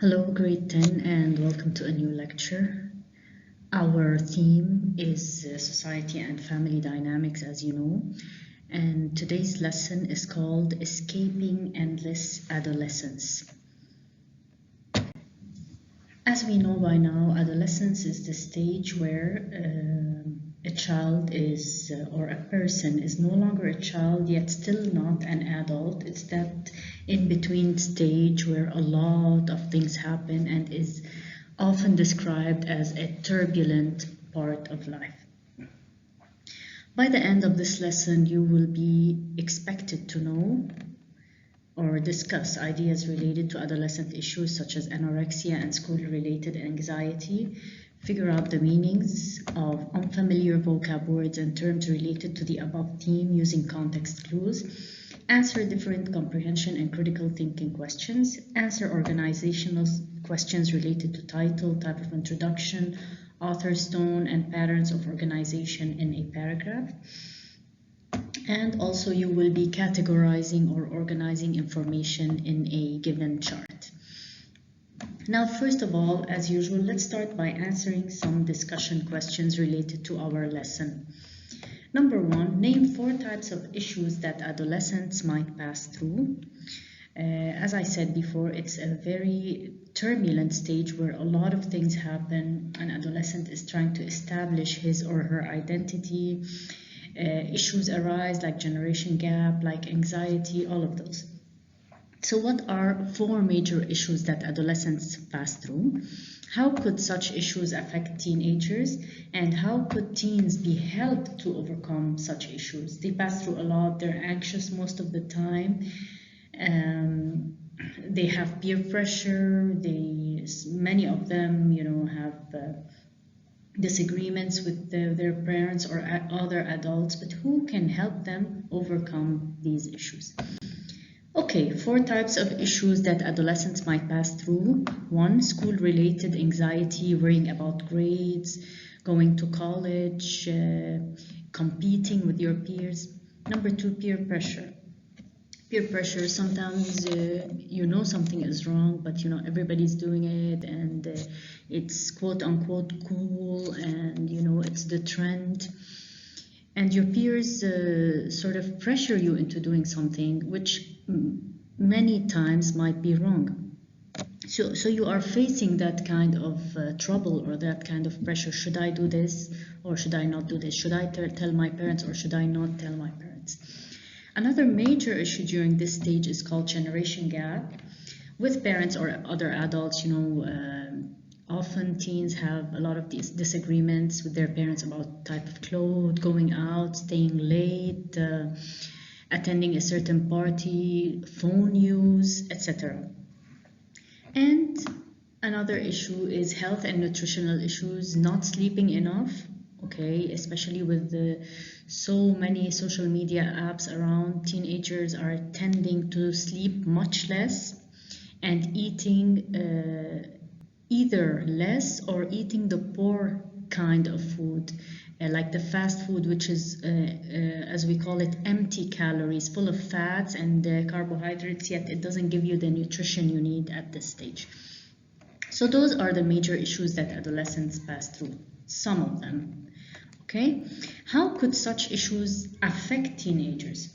Hello, grade 10, and welcome to a new lecture. Our theme is society and family dynamics, as you know, and today's lesson is called Escaping Endless Adolescence. As we know by now, adolescence is the stage where a child is, or a person is no longer a child, yet still not an adult. It's that in between stage where a lot of things happen and is often described as a turbulent part of life. By the end of this lesson, you will be expected to know or discuss ideas related to adolescent issues such as anorexia and school-related anxiety, figure out the meanings of unfamiliar vocab words and terms related to the above theme using context clues, answer different comprehension and critical thinking questions, answer organizational questions related to title, type of introduction, author's tone, and patterns of organization in a paragraph. And also you will be categorizing or organizing information in a given chart. Now, first of all, as usual, let's start by answering some discussion questions related to our lesson. Number one, name 4 types of issues that adolescents might pass through. As I said before, it's a very turbulent stage where a lot of things happen. An adolescent is trying to establish his or her identity. Issues arise like generation gap, like anxiety, all of those. So what are 4 major issues that adolescents pass through? How could such issues affect teenagers? And how could teens be helped to overcome such issues? They pass through a lot, they're anxious most of the time. They have peer pressure, many of them, have disagreements with their parents or other adults, but who can help them overcome these issues? Okay, 4 types of issues that adolescents might pass through. 1, school-related anxiety, worrying about grades, going to college, competing with your peers. Number 2, peer pressure. Peer pressure, sometimes you know something is wrong, but everybody's doing it, and it's quote unquote cool, and it's the trend, and your peers sort of pressure you into doing something which many times might be wrong. So you are facing that kind of trouble or that kind of pressure. Should I do this or should I not do this? Should I tell my parents or should I not tell my parents? Another major issue during this stage is called generation gap. With parents or other adults, often teens have a lot of these disagreements with their parents about type of clothes, going out, staying late, attending a certain party, phone use, etc. And another issue is health and nutritional issues, not sleeping enough. Okay, especially with so many social media apps around, teenagers are tending to sleep much less and eating either less or eating the poor kind of food, like the fast food, which is, as we call it, empty calories, full of fats and carbohydrates, yet it doesn't give you the nutrition you need at this stage. So those are the major issues that adolescents pass through, some of them. Okay, how could such issues affect teenagers?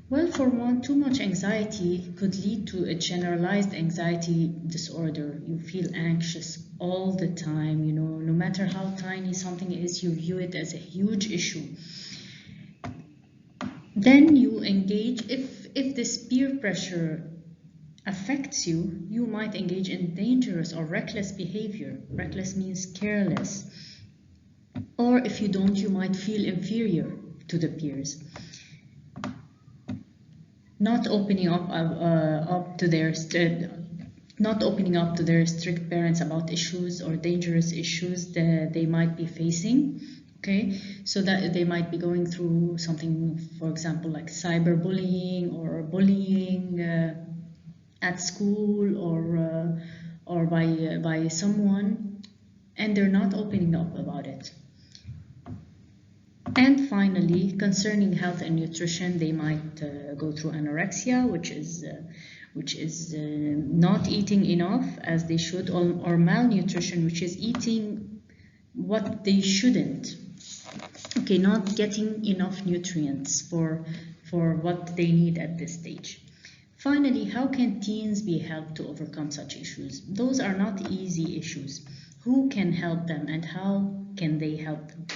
Well, for one, too much anxiety could lead to a generalized anxiety disorder. You feel anxious all the time, no matter how tiny something is, you view it as a huge issue. Then you engage, if this peer pressure affects you, you might engage in dangerous or reckless behavior. Reckless means careless. Or if you don't, you might feel inferior to the peers. Not opening up to their strict parents about issues or dangerous issues that they might be facing. Okay, so that they might be going through something, for example, like cyberbullying or bullying at school or by someone, and they're not opening up about it. And finally, concerning health and nutrition, they might go through anorexia, which is which is not eating enough as they should, or malnutrition, which is eating what they shouldn't. Okay, not getting enough nutrients for what they need at this stage. Finally, how can teens be helped to overcome such issues? Those are not easy issues. Who can help them and how can they help them?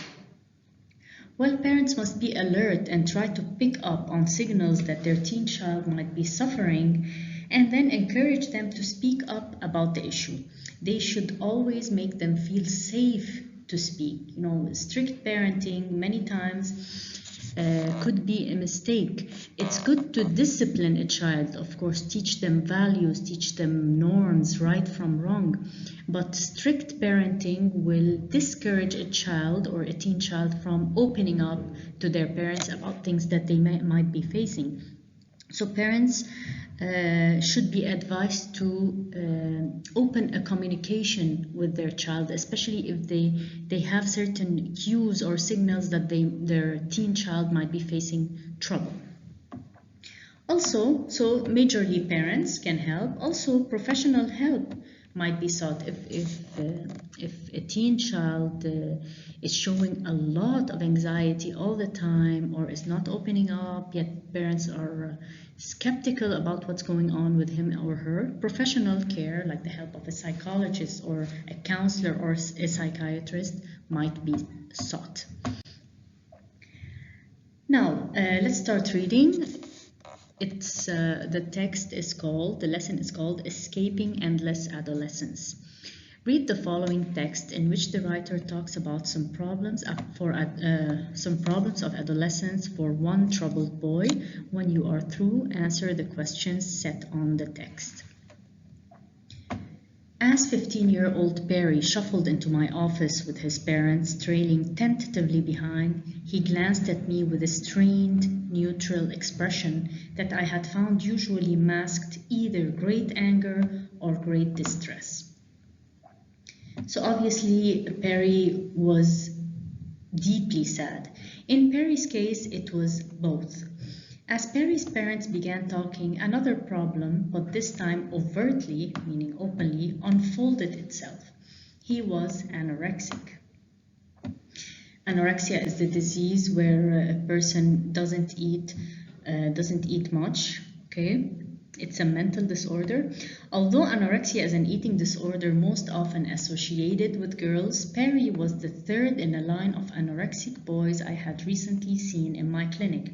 Well, parents must be alert and try to pick up on signals that their teen child might be suffering and then encourage them to speak up about the issue. They should always make them feel safe to speak. Strict parenting many times could be a mistake. It's good to discipline a child, of course, teach them values, teach them norms, right from wrong. But strict parenting will discourage a child or a teen child from opening up to their parents about things that they might be facing. So parents should be advised to open a communication with their child, especially if they have certain cues or signals that their teen child might be facing trouble. Also, so majorly parents can help. Also, professional help might be sought if a teen child is showing a lot of anxiety all the time or is not opening up, yet parents are skeptical about what's going on with him or her. Professional care, like the help of a psychologist or a counselor or a psychiatrist, might be sought. Now, let's start reading. The lesson is called Escaping Endless Adolescence. Read the following text in which the writer talks about some problems of adolescence for one troubled boy. When you are through, answer the questions set on the text. As 15-year-old Perry shuffled into my office with his parents trailing tentatively behind, he glanced at me with a strained, neutral expression that I had found usually masked either great anger or great distress. So obviously, Perry was deeply sad. In Perry's case, it was both. As Perry's parents began talking, another problem, but this time overtly, meaning openly, unfolded itself. He was anorexic. Anorexia is the disease where a person doesn't eat much, okay? It's a mental disorder. Although anorexia is an eating disorder most often associated with girls, Perry was the third in a line of anorexic boys I had recently seen in my clinic.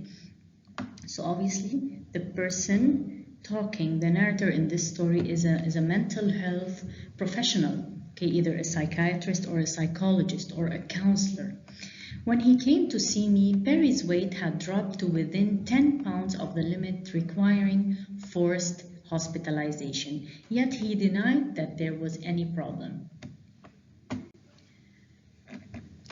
So obviously, the person talking, the narrator in this story is a mental health professional, okay, either a psychiatrist or a psychologist or a counselor. When he came to see me, Perry's weight had dropped to within 10 pounds of the limit requiring forced hospitalization, yet he denied that there was any problem.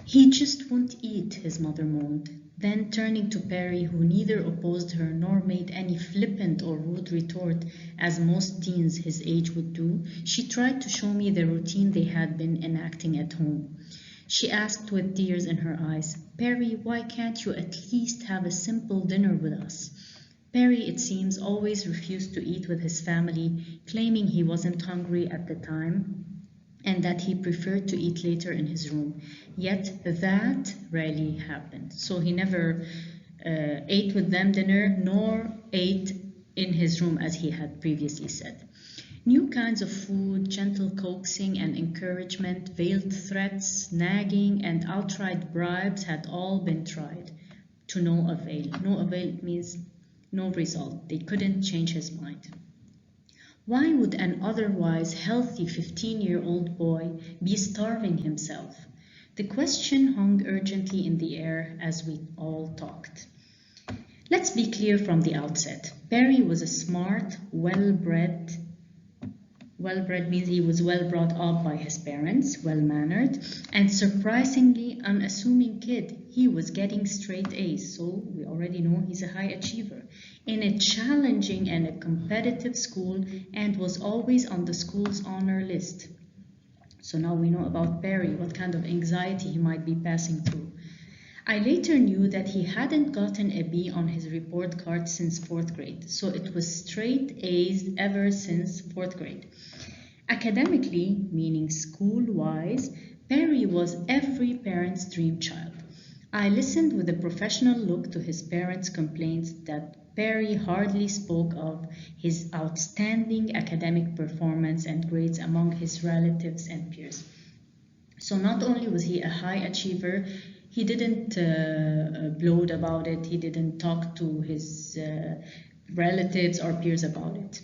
He just won't eat, his mother moaned. Then, turning to Perry, who neither opposed her nor made any flippant or rude retort, as most teens his age would do, she tried to show me the routine they had been enacting at home. She asked with tears in her eyes, "Perry, why can't you at least have a simple dinner with us?" Perry, it seems, always refused to eat with his family, claiming he wasn't hungry at the time and that he preferred to eat later in his room. Yet that rarely happened. So he never ate with them dinner, nor ate in his room as he had previously said. New kinds of food, gentle coaxing and encouragement, veiled threats, nagging, and outright bribes had all been tried, to no avail. No avail means no result. They couldn't change his mind. Why would an otherwise healthy 15-year-old boy be starving himself? The question hung urgently in the air as we all talked. Let's be clear from the outset. Perry was a smart, well-bred means he was well brought up by his parents, well-mannered, and surprisingly unassuming kid. He was getting straight A's, so we already know he's a high achiever, in a challenging and a competitive school, and was always on the school's honor list. So now we know about Perry, what kind of anxiety he might be passing through. I later knew that he hadn't gotten a B on his report card since fourth grade, so it was straight A's ever since fourth grade. Academically, meaning school-wise, Perry was every parent's dream child. I listened with a professional look to his parents' complaints that Perry hardly spoke of his outstanding academic performance and grades among his relatives and peers. So not only was he a high achiever, he didn't gloat about it, he didn't talk to his relatives or peers about it.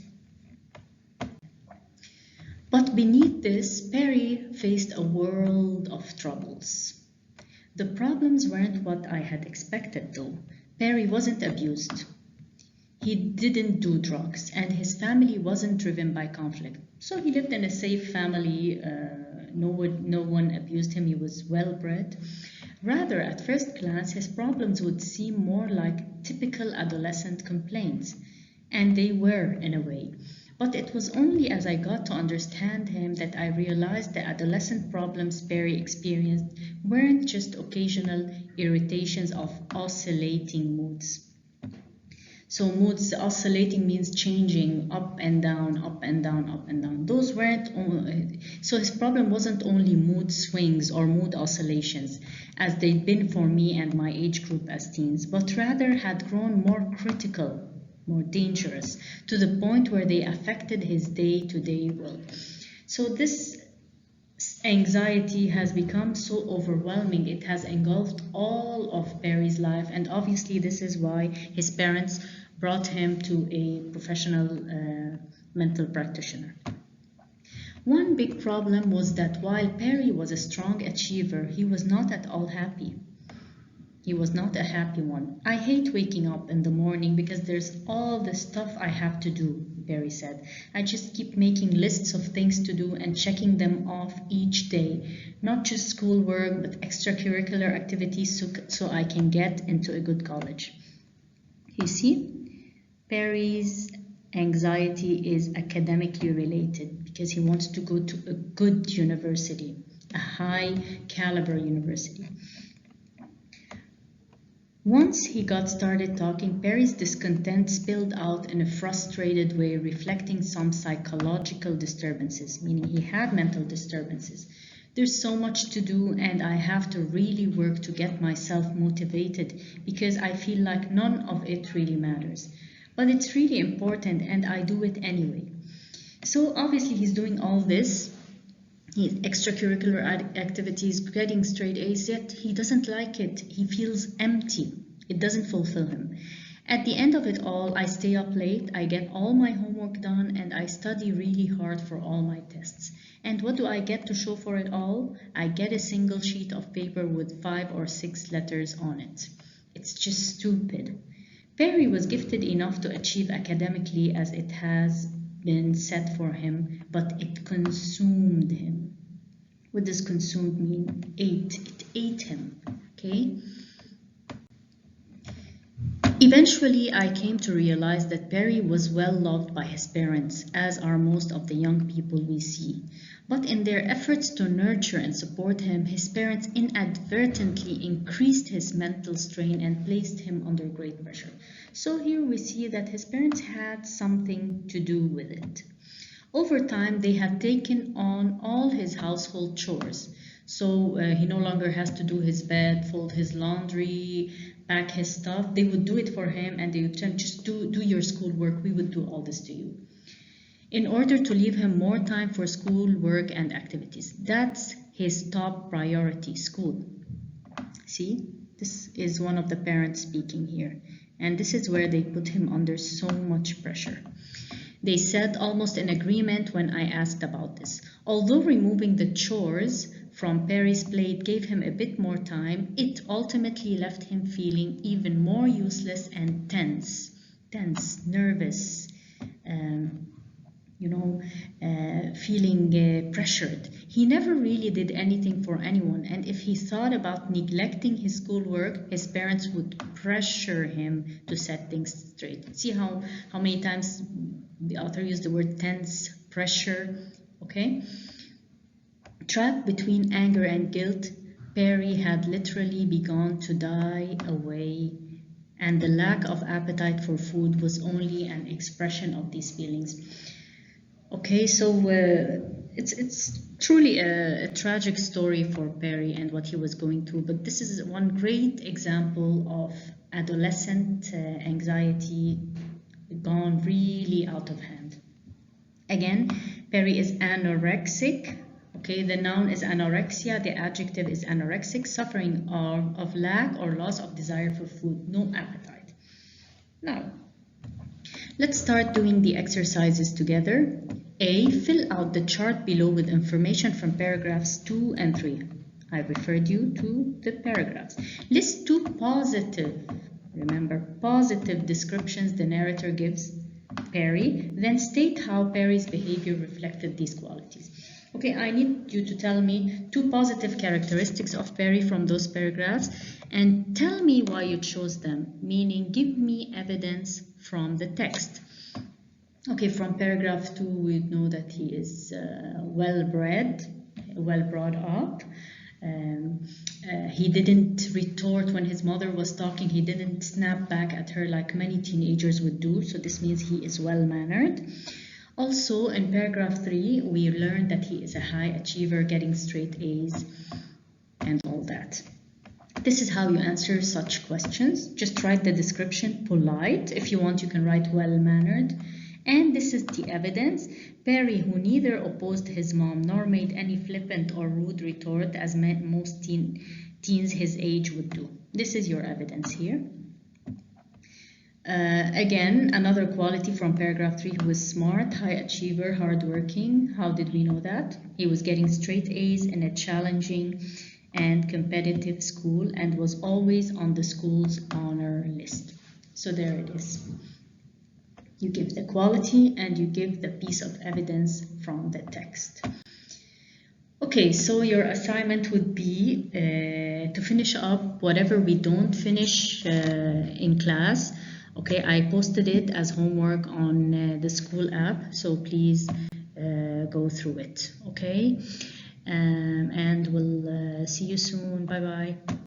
But beneath this, Perry faced a world of troubles. The problems weren't what I had expected, though. Perry wasn't abused. He didn't do drugs, and his family wasn't driven by conflict. So he lived in a safe family. No one abused him. He was well bred. Rather, at first glance, his problems would seem more like typical adolescent complaints. And they were, in a way. But it was only as I got to understand him that I realized the adolescent problems Perry experienced weren't just occasional irritations of oscillating moods. So moods oscillating means changing up and down, up and down, up and down. Those weren't so his problem wasn't only mood swings or mood oscillations as they'd been for me and my age group as teens, but rather had grown more critical, more dangerous, to the point where they affected his day-to-day world. So this anxiety has become so overwhelming, it has engulfed all of Barry's life, and obviously this is why his parents brought him to a professional mental practitioner. One big problem was that while Perry was a strong achiever, he was not at all happy. He was not a happy one. I hate waking up in the morning because there's all the stuff I have to do, Barry said. I just keep making lists of things to do and checking them off each day. Not just schoolwork, but extracurricular activities so I can get into a good college. You see, Barry's anxiety is academically related because he wants to go to a good university, a high caliber university. Once he got started talking, Perry's discontent spilled out in a frustrated way, reflecting some psychological disturbances, meaning he had mental disturbances. There's so much to do, and I have to really work to get myself motivated because I feel like none of it really matters. But it's really important, and I do it anyway. So obviously he's doing all this. His extracurricular activities, getting straight A's, yet he doesn't like it. He feels empty. It doesn't fulfill him. At the end of it all, I stay up late, I get all my homework done, and I study really hard for all my tests. And what do I get to show for it all? I get a single sheet of paper with 5 or 6 letters on it. It's just stupid. Perry was gifted enough to achieve academically as it has been set for him, but it consumed him. What does consumed mean? Ate. It ate him. Okay? Eventually, I came to realize that Perry was well loved by his parents, as are most of the young people we see. But in their efforts to nurture and support him, his parents inadvertently increased his mental strain and placed him under great pressure. So here we see that his parents had something to do with it. Over time, they have taken on all his household chores. So he no longer has to do his bed, fold his laundry, pack his stuff. They would do it for him and they would tell him, just do your schoolwork. We would do all this to you. In order to leave him more time for school, work, and activities. That's his top priority, school. See, this is one of the parents speaking here. And this is where they put him under so much pressure. They said almost in agreement when I asked about this. Although removing the chores from Perry's plate gave him a bit more time, it ultimately left him feeling even more useless and tense, nervous, feeling pressured. He never really did anything for anyone, and if he thought about neglecting his schoolwork, his parents would pressure him to set things straight. See how many times the author used the word tense, pressure, okay? Trapped between anger and guilt, Perry had literally begun to die away, and the lack of appetite for food was only an expression of these feelings. Okay, so it's truly a tragic story for Perry and what he was going through, but this is one great example of adolescent anxiety gone really out of hand. Again, Perry is anorexic. Okay, the noun is anorexia, the adjective is anorexic, suffering of lack or loss of desire for food, no appetite. Now, let's start doing the exercises together. A, fill out the chart below with information from paragraphs 2 and 3. I referred you to the paragraphs. List 2 positive, remember, positive descriptions the narrator gives Perry, then state how Perry's behavior reflected these qualities. Okay, I need you to tell me 2 positive characteristics of Perry from those paragraphs and tell me why you chose them, meaning give me evidence from the text. Okay, from paragraph 2 we know that he is well-bred, well brought up. He didn't retort when his mother was talking. He didn't snap back at her like many teenagers would do. So this means he is well-mannered. Also, in paragraph 3, we learned that he is a high achiever, getting straight A's and all that. This is how you answer such questions. Just write the description, polite. If you want, you can write well-mannered. And this is the evidence. Perry, who neither opposed his mom nor made any flippant or rude retort as most teens his age would do. This is your evidence here. Again, another quality from paragraph 3, who was smart, high achiever, hardworking. How did we know that? He was getting straight A's in a challenging and competitive school and was always on the school's honor list. So there it is. You give the quality and you give the piece of evidence from the text. Okay, so your assignment would be to finish up whatever we don't finish in class. Okay, I posted it as homework on the school app, so please go through it. Okay, and we'll see you soon. Bye bye.